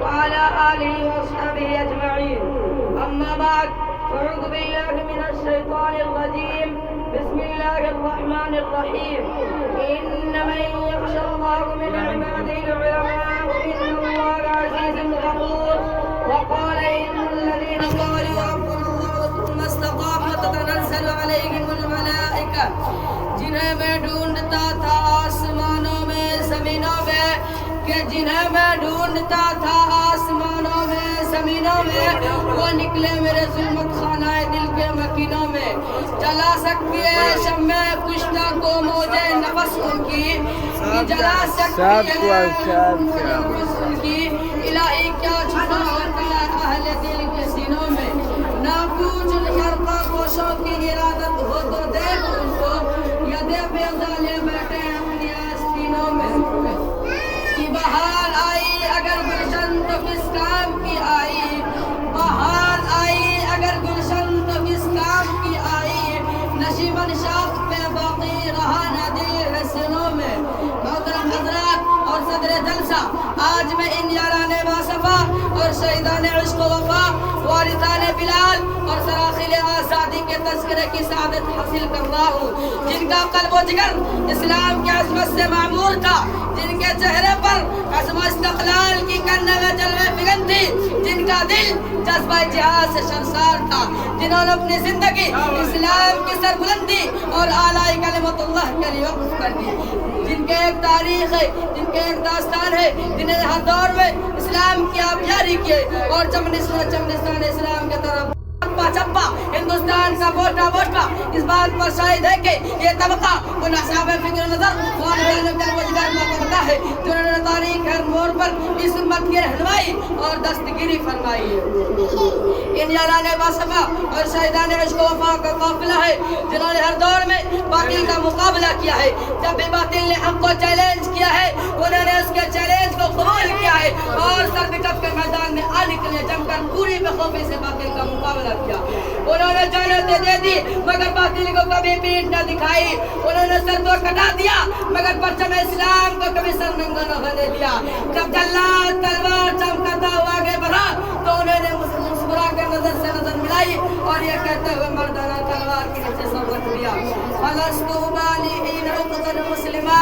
وعلى آله وصحبه أجمعين. أما بعد، أعوذ بالله من الشيطان الرجيم. بسم الله الرحمن الرحيم. إن من يخشى الله من عباده العلماء إن الله عزيز غفور. وقال إن الذين قالوا ربنا الله ثم استقاموا تتنزل عليهم الملائكة. جنہیں میں ڈھونڈتا تھا آسمانوں میں زمینوں میں، کہ جنہیں میں ڈھونڈتا تھا آسمانوں میں زمینوں میں، وہ نکلے میرے ظلمت خانہ دل کے مکینوں میں. جلا سکتی ہے شمع کشتہ کو موجے نفس ان کی، جلا سکتی ہے موجے نفس ان کی. الہی کیا چھپا ہوتا ہے اہل دل کے سینوں میں. نہ پوچھ خرقہ پوشوں کی ارادت ہو تو دیکھ ان کو، یدے بیضا لے بیٹھے اپنی آستینوں میں. کہ بہار آئی اگر گلشن تو کس کام کی آئی، بہار آئی اگر گلشن تو کس کام کی آئی. نشیمن شاخ پہ باقی رہا نہ دل ہے سنوں میں. محترم حضرات اور صدر جلسہ، آج میں ان یاران باصفا اور شہیدان عشق و وفا، وارثان بلال اور سراخیل آزادی کے تذکرے کی سعادت حاصل کر رہا ہوں، جن کا قلب و جگر اسلام کی عظمت سے معمور تھا، جن کے چہرے پر عزم و استقلال کی کرنے میں جلوے فکن تھی، جن کا دل جذبہ جہاد سے شرسار تھا، جنہوں نے اپنی زندگی اسلام کی سربلندی اور اعلیٰ کلمت اللہ کے لیے وقف کر دی، جن کے ایک تاریخ ہے، جن کے ایک داستان ہے، جنہیں ہر دور میں اسلام کی آبیاری کیے اور چمنستان اسلام کے طرف چپا چپا ہندوستان کا ووٹا ووٹا اس بات پر شاہد ہے کہ یہ طبقہ ان اصحاب فکر نظر ہوتا ہے جنہوں نے تاریخ ہر موڑ پر اس امت کی رہنمائی اور دستگیری فرمائی ہے. ان یاران باصفا اور شہیدان عشق و وفا کا قافلہ ہے جنہوں نے ہر دور میں باطل کا مقابلہ کیا ہے. جب بھی باطل نے حق کو چیلنج کیا ہے، انہوں نے اس کے چیلنج کو قبول کیا ہے اور سر بٹپ کے میدان میں آ نکلے، جم کر پوری بخوبی سے باطل کا مقابلہ کیا. انہوں نے جانتیں دے دی مگر باطل کو کبھی پیٹ نہ دکھائی. انہوں نے سر تو کٹا دیا مگر پرچم اسلام کو کبھی سر ننگا نہ ہونے دیا. جب جلاد تلوار چمکاتا ہوا آگے بڑھا تو انہوں نے مسکرا کر نظر سے نظر ملائی اور یہ کہتے ہوئے مردانہ تلوار کے نیچے سر رکھ دیا. فلست ابالی حین اقتل مسلمہ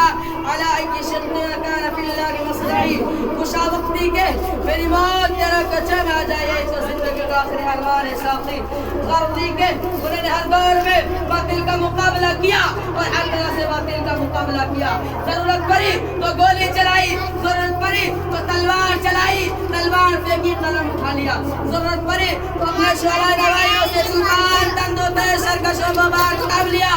علی ای شق کان فی اللہ مصرعی. خوشا وقتی کے میری موت تیرا کچھ نہ جائے تو زندگی کا آخری ارمان ہے ساقی. غرضی کے انہوں نے ہر دور میں باطل کا مقابلہ کیا اور ہر طرح سے باطل کا مقابلہ کیا. ضرورت پڑی تو گولی چلائی، ضرورت پڑی تو تلوار چلائی، تلوار پھینکی قلم اٹھا لیا. ضرورت پڑی تو اپنے شعراء نوائیوں سے سلطان تندو تیر سرکشوں ببار اٹھا لیا.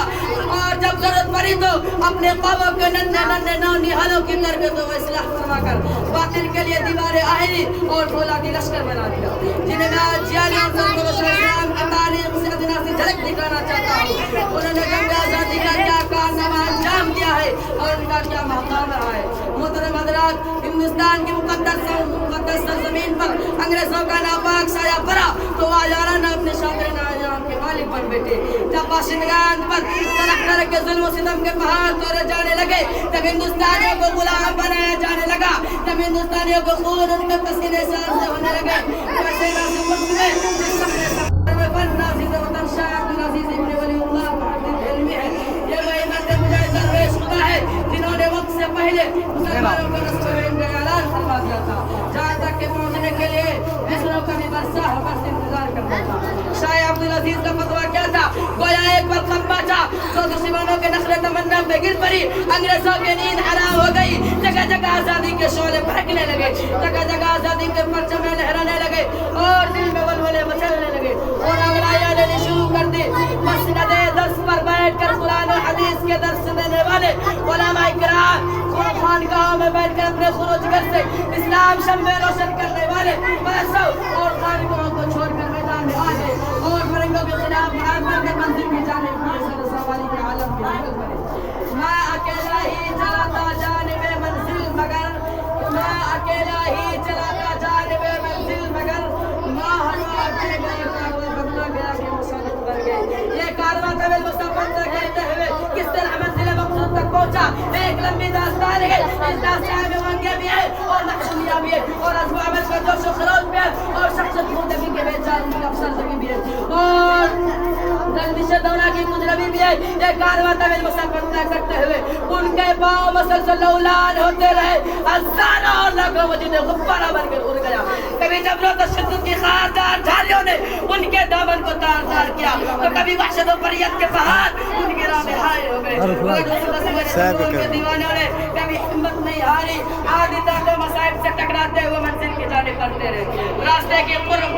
اور جب ضرورت پڑی تو اپنے قوموں کے ننھے ننھے نونہالوں کی تربیتوں میں اصلاح فرما کر باطل کے لیے دیوار آہنی اور فولادی لشکر بنا دیا. جنہیں میں آج جیالی اور سرکشوں اسلام کی تاریخ سے ادنا سی جھلک دکھانا چاہتا ہوں. انہوں نے جنگ آزادی کا کیا کارنامہ انجام دیا ہے اور ان کا کیا مقام رہا ہے. محترم حضرات، ہندوستان کی مقدس سرزمین پر انگریزوں کا ناپاک سایہ پڑا تو وہ یارانہ اپنے شاطر ناجام کے مالک بن بیٹھے. جب باشندگان پر طرح طرح کے ظلم و ستم کے پہاڑ توڑے جانے لگے، جب ہندوستانیوں کو غلام بنایا جانے لگا، جب ہندوستانیوں کو خون ان کے پسینے سے آرزے ہونے لگے، ویسے نازی ملک میں جس سخت میں فن نازی وطن شاہ عبدالعزیز ابن ولی اللہ محمد علمی ہے. یہ وہی مرد مجاہد درویش خدا ہے جنہوں نے وقت سے پہلے مسلمانوں کو نصب میں ان کا اعلان فرما دیا تھا، جہاں تک کہ پہنچنے کے لیے مصروں کا بھی برسا ہو کر انتظار کرتا تھا. شاہ عبدالعزیز کا فتویٰ کیا تھا؟ گویا ایک پر خمبا تھا تو دشمنوں کے نخل تمنا پہ گر پڑی، انگریزوں کی نیند حرام ہو گئی. جگہ جگہ آزادی کے شعلے بھڑکنے لگے، جگہ جگہ آزادی کے پرچمیں لہرانے لگے اور دل میں ولولے مچلنے لگے اور انگڑائیاں لینے شروع کر دی. مسجد درس پر بیٹھ کر قرآن و حدیث کے درس دینے والے علماء کرام، خانقاہوں میں بیٹھ کر اپنے خروج گھر سے اسلام شمع روشن کرنے والے پیسوں اور خانقاہوں کو چھوڑ کر میدان میں آ گئے اور فرنگوں کے خلاف محمد کے منزل کی جانب والی کے عالم کی نکل پڑے. میں اکیلا ہی چلاتا جانب منزل مگر، میں اکیلا ہی چلاتا جانب منزل مگر، ماں ہمارے گئے کارواں بگلا گیا کہ مسلط بھر گئے. یہ کارواں طویل مسافر سے کہتے ہوئے کس طرح منزل مقصود تک پہنچا، ایک لمبی داستان ہے. اس داستان میں آزادیاں بھی ہیں اور محرومیاں بھی ہیں اور اسباب کا جوش و خروش بھی ہے اور شخصیت خوردگی کے بیچارے کی افسردگی بھی ہے اور رنجش دورہ کی کجربی بھی ہے. یہ کارواں طویل مسافت طے کرتے ہوئے ان کے پاؤں مسلسل اولاد ہوتے رہے. ہزاروں اور لاکھوں وجود غبارہ بن کر اڑ گیا. کبھی جبر و تشدد کی خاردار جھالیوں نے ان کے دامن کو تار تار کیا تو کبھی وحشت و فریت کے پہاڑ ان کی راہ میں حائل ہو گئے. ان کے دیوانوں نے کبھی ہمت نہیں ہاری. آدھی طاقت مصائب سے ٹکراتے ہوئے منزل کی جانب بڑھتے رہے. راستے کی قرب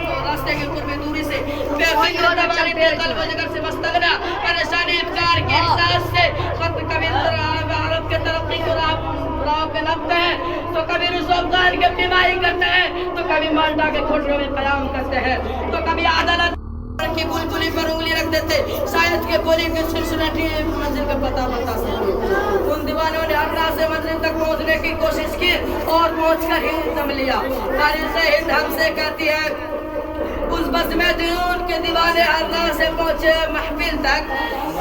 دوری سے بے فکر تمام قلب و جگر سے مستغنا پریشانی افکار کے احساس سے خط کبھی عرب کے ترقی کو راہ پہ نپتے ہیں تو کبھی رسوخان کے بیماری کرتے ہیں تو کبھی مالٹا کے کھوٹروں میں قیام کرتے ہیں تو کبھی عدالت کی بلبلی پر انگلی رکھ دیتے شاید کہ بولی کے سلسلے منزل کا پتہ بتا سکتے. ان دیوانوں نے ہر راہ سے منزل تک پہنچنے کی کوشش کی اور پہنچ کر ہی دم لیا. تاریخ ہند ہم سے کہتی ہے اس بزم جنون کے دیوانے ہر راہ سے پہنچے محفل تک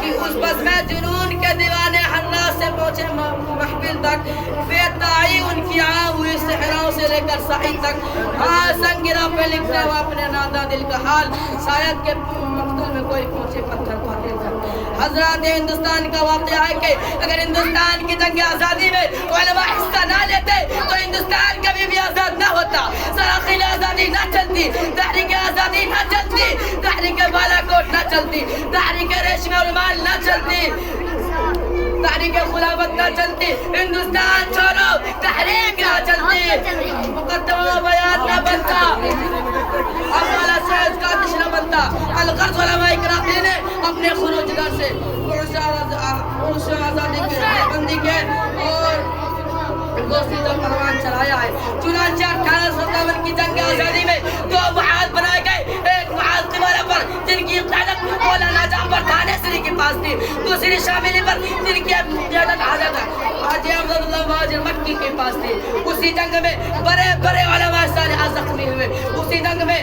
کہ اس بزم جنون کے دیوانے ہر راہ سے پہنچے محفل تک بے تعی ان کی آ ہوئی صحراؤں سے لے کر ساحل تک. ہاں سنگرہ پہ لکھتا وہ اپنے نادہ دل کا حال شاید کہ مقتل میں کوئی پہنچے پتھر قاتل تک. حضرات ہندوستان کا واقعہ ہے کہ اگر ہندوستان کی جنگ آزادی میں علماء حصہ نہ لیتے تو ہندوستان کبھی بھی آزاد نہ ہوتا. سراخیل آزادی نہ چلتی, تحریک آزادی نہ چلتی, تحریک بالا کوٹ نہ چلتی, تحریک ریشم علمال نہ چلتی, تحریک خلافت نہ چلتی. ہندوستان چھوڑو تحریک نہ چلتی, مقدمہ بیان نہ بنتا, افعال سیاست کا آتش نہ بنتا. الغرض علماء اکرام نے اپنے خروج گھر سے عرش آزادی کی بندی کے اور دوسری طرف پروان چلایا ہے. چنانچہ 1857 کی جنگ آزادی میں دو محاذ بنائے گئے. ایک محاذ قمارہ پر جن کی قیادت مولانا جعفر تھانیسری کے پاس تھی, دوسری شاملی پر جن کی قیادت حضرت حاجی افضل اللہ مہاجر مکی کے پاس تھی. اسی جنگ میں بڑے بڑے علماء صالحہ زخمی ہوئے. اسی جنگ میں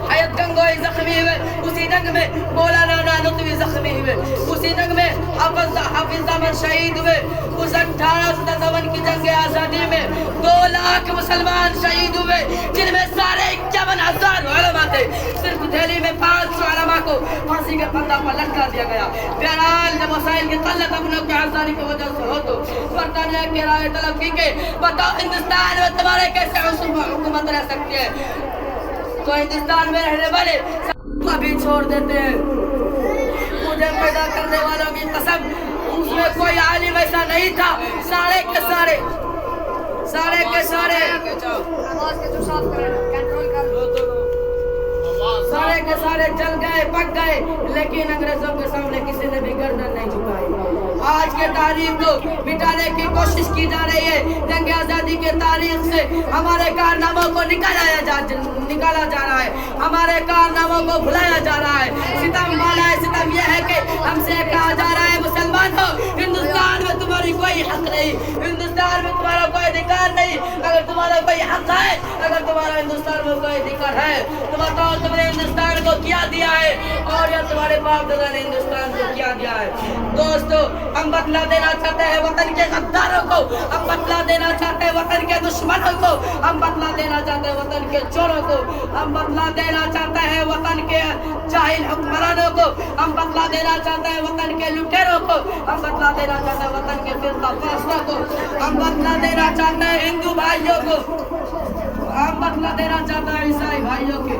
حیات گنگوئی زخمی ہوئے. اسی جنگ میں مولانا نانوتوی زخمی ہوئے. اسی جنگ میں حافظ دامن شہید ہوئے. اس 1857 کی جنگ آزادی میں 2 لاکھ مسلمان شہید ہوئے جن میں سارے 51,000 علماء تھے. صرف دہلی میں 500 علماء کو پھانسی کے پھندا پر لٹکا دیا گیا. بہرحال جب وسائل کی قلت اپنوں کی آزادی کی وجہ سے ہو تو برطانیہ کی رائے طلب کی کہ بتاؤ ہندوستان میں تمہارے کیسے حکومت رہ سکتی ہے, تو ہندوستان میں رہنے والے ابھی چھوڑ دیتے ہیں. مجھے پیدا کرنے والوں کی قسم اس میں کوئی عالم ایسا نہیں تھا. سارے کے سارے جل گئے, پک گئے, لیکن انگریزوں کے سامنے کسی نے بھی گردن نہیں جھکائی. آج کے تاریخ کو مٹانے کی کوشش کی جا رہی ہے. جنگ آزادی کے تاریخ سے ہمارے کارناموں کو نکالا جا رہا ہے, ہمارے کارناموں کو بھلایا جا رہا ہے. ستم والا ہے, ستم یہ ہے کہ ہم سے کہا جا رہا ہے مسلمانوں ہندوستان میں تمہاری کوئی حق نہیں, ہندوستان میں تمہارا کوئی ادھیکار نہیں. اگر تمہارا کوئی حق ہے, اگر تمہارا ہندوستان میں کوئی ادھیکار ہے تو بتاؤ تم نے ہندوستان کو کیا دیا ہے اور یا تمہارے باپ دادا نے ہندوستان کو کیا دیا ہے. دوستو ہم بدلا دینا چاہتے ہیں وطن کے غداروں کو, ہم بدلا دینا چاہتے ہیں وطن کے دشمنوں کو, ہم بدلا دینا چاہتے ہیں وطن کے چوروں کو, ہم بدلا دینا چاہتے ہیں وطن کے جاہل حکمرانوں کو, ہم بدلا دینا چاہتے ہیں وطن کے لٹیروں کو, ہم بدلا دینا چاہتے ہیں وطن کے فرقہ پرستوں کو, ہم بدلا دینا چاہتے ہیں ہندو بھائیوں کو, ہم بدلا دینا چاہتے ہیں عیسائی بھائیوں کے.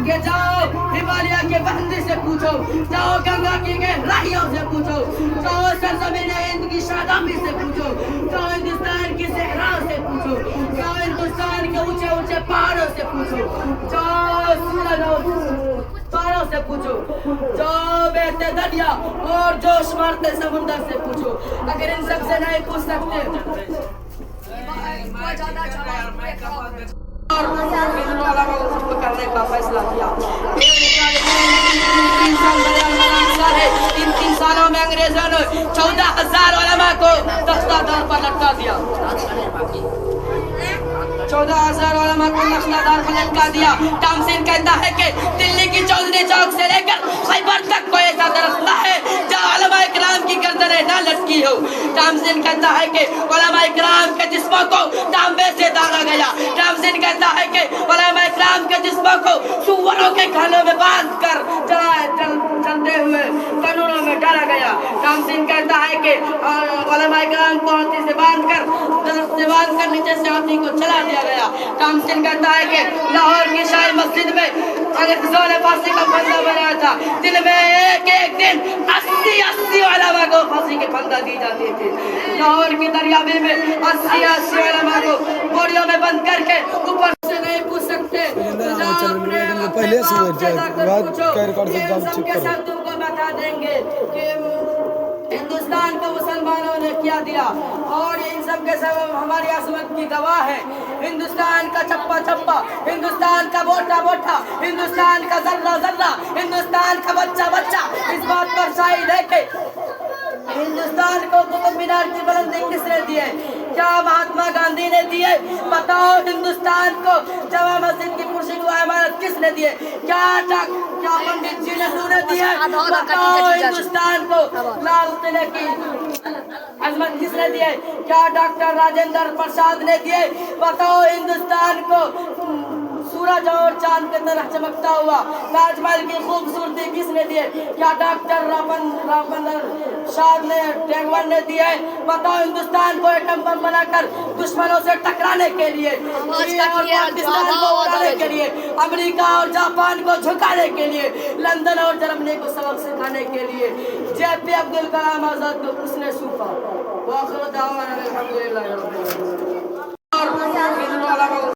کہ جاؤ ہمالیہ کے بندی سے پوچھو, جاؤ گنگا کی گہرائیوں سے پوچھو, جاؤ سرزمین ہند کی شادابی سے پوچھو, جاؤ ہندوستان کی صحرا سے پوچھو, جاؤ ہندوستان کے اونچے اونچے پہاڑوں سے پوچھو, جاؤ پہاڑوں سے پوچھو, جاؤ بہتے دریا اور جوش مارتے سمندر سے پوچھو. اگر ان سب سے نہیں پوچھ سکتے کرنے کا فیصلہ کیا. 3 سالوں میں انگریزوں نے 14,000 علماء کو تختہ دار پر لٹکا دیا. 14,000 علماء کو تختہ دار پر لٹکا دیا. تامسین کہتا ہے کہ دلی کی چودھری چوک سے لے کر خیبر تک کوئی ایسا درخت نہ ہے جہاں علماء اکرام کی گردنیں نہ لٹکی ہو. تامزین کہتا ہے کہ علماء اکرام کے جسموں کو تانبے سے ڈالا گیا. تامزین کہتا ہے کہ علماء اکرام کے جسموں کو سوروں کے کھانوں میں باندھ کر چلتے ہوئے تنوروں میں ڈالا گیا. تامزین کہتا ہے کہ علماء اکرام کو ہاتھی سے باندھ کر نیچے سے ہاتھی کو چلا دیا گیا. تامزین کہتا ہے کہ لاہور کی شاہی مسجد میں زور پھانسی کا پھندا بنایا تھا. دن میں ایک دن 80 علماء کو پھانسی کے پھندا دی جاتی تھی. لاہور کی دریابے میں 80 علماء کو بوریوں میں بند کر کے اوپر سے نہیں پوچھ سکتے. پہلے سے سب تم کو بتا دیں گے کہ ہندوستان کو مسلمانوں نے کیا دیا اور ان سب کے سبب ہماری عصمت کی گواہ ہے. ہندوستان کا چپا چپا, ہندوستان کا بوٹا بوٹا, ہندوستان کا ذرہ ذرہ, ہندوستان کا بچہ بچہ اس بات پر شاہد ہے کہ ہندوستان کو قطب مینار کی بلندی کس نے دی ہے؟ کیا مہاتما گاندھی نے دی ہے؟ بتاؤ ہندوستان کو جامع مسجد کی پرشکوہ عمارت کس نے دی ہے؟ کیا پنڈت جی نہرو نے دی ہے؟ بتاؤ ہندوستان کو لال قلعے کی عظمت کس نے دی ہے؟ کیا ڈاکٹر راجندر پرساد نے دی ہے؟ بتاؤ ہندوستان کو سورج اور چاند کے طرح چمکتا ہوا تاج محل کی خوبصورتی کس نے دی ہے؟ کیا ڈاکٹر رامندر شاہ نے ٹینگور نے دی ہے؟ بتاؤ ہندوستان کو ایٹم بم بنا کر دشمنوں سے ٹکرانے کے لیے, پاکستان کو اڑانے کے لیے, امریکہ اور جاپان کو جھکانے کے لیے, لندن اور جرمنی کو سبق سکھانے کے لیے جے پی عبدالکلام آزاد کو کس نے سونپا؟ وآخر دعوانا الحمدللہ رب العالمین.